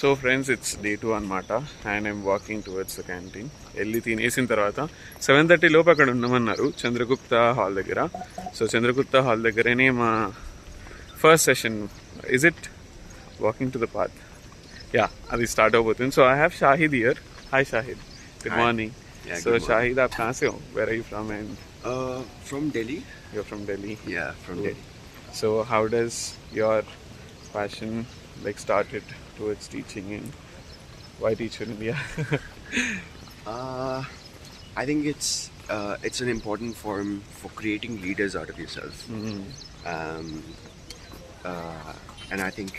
So friends, it's day 2 అనమాట. And I'm walking towards the canteen. వెళ్ళి తినేసిన తర్వాత 7:30 లోపు అక్కడ ఉండమన్నారు చంద్రగుప్త హాల్ దగ్గర. సో చంద్రగుప్త హాల్ దగ్గరనే మా first session, is it walking to the path, yeah, అది స్టార్ట్ అవబోతుంది. So I have Shahid here. Hi Shahid, good morning. Yeah, so good morning. Shahid, आप कहाँ से हो? Where are you from? And From Delhi. you're from Delhi. Yeah, from Cool. Delhi. So how does your passion like started towards teaching, and why teach in India? I think it's an important form for creating leaders out of yourself. Um, and I think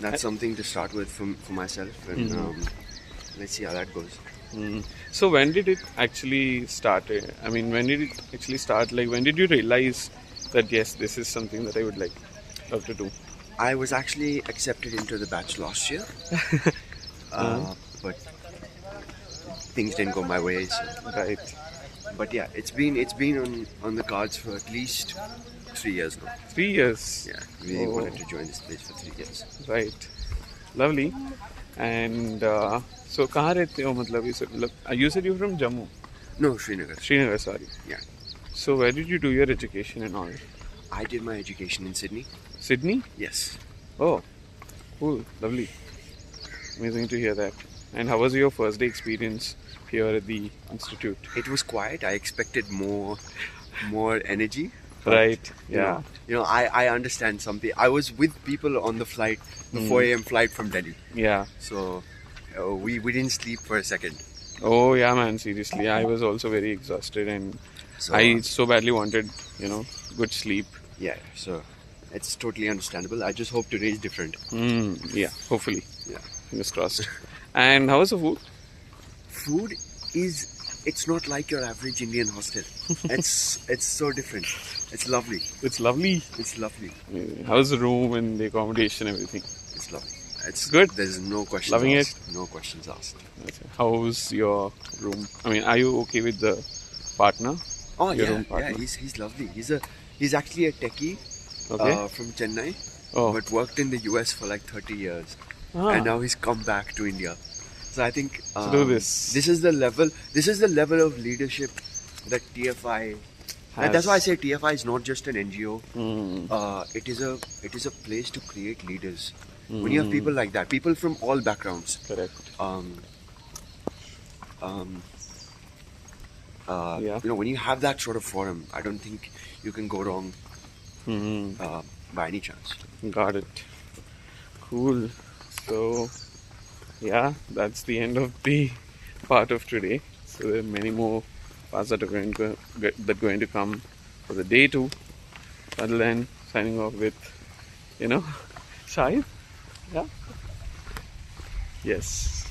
that's something to start with for myself. And let's see how that goes. So when did it actually start? I mean, when did it actually start? Like, when did you realize that yes, this is something that I would love to do? I was actually accepted into the batch last year, but things didn't go my way. So. Right. But yeah, it's been on the cards for at least 3 years now. 3 years. Yeah, we wanted to join this place for 3 years. Right. Lovely. And so कहाँ रहते हो? मतलब ये सब, you said you're from Jammu. No, Srinagar. Srinagar, sorry. Yeah, So where did you do your education and all? I did my education in Sydney. Sydney? Yes. Oh, cool. Lovely. Amazing to hear that. And how was your first day experience here at the institute? It was quiet. I expected more energy. But, Right. Yeah. You know, I understand something. I was with people on the flight, the 4 a.m. flight from Delhi. Yeah. So we didn't sleep for a second. Oh yeah, man. Seriously, I was also very exhausted, and So I so badly wanted, good sleep. yeah, so it's totally understandable. I just hope today is different. Yeah. Hopefully. Yeah. Fingers crossed. And how was the food? Food it's not like your average Indian hostel. It's so different. It's lovely. It's lovely. It's lovely. How's the room and the accommodation, everything? It's lovely. It's Good? There's no questions Loving it? asked. No questions asked. How's your room? I mean, are you okay with the partner? Oh Your yeah, room partner? yeah. He's lovely. He's actually a techie Okay. from Chennai, Oh. but worked in the US for like 30 years, Ah. and now he's come back to India. So I think do this. This is the level of leadership that TFI. And that's why I say TFI is not just an NGO. It is a place to create leaders. When you have people like that, people from all backgrounds. Correct. Yeah. You know, when you have that sort of forum, I don't think you can go wrong by any chance. Got it. Cool. So, yeah, that's the end of the part of today. So there are many more parts that are going to come for the day 2. Until then, signing off with, Shahid? Yeah? Yes.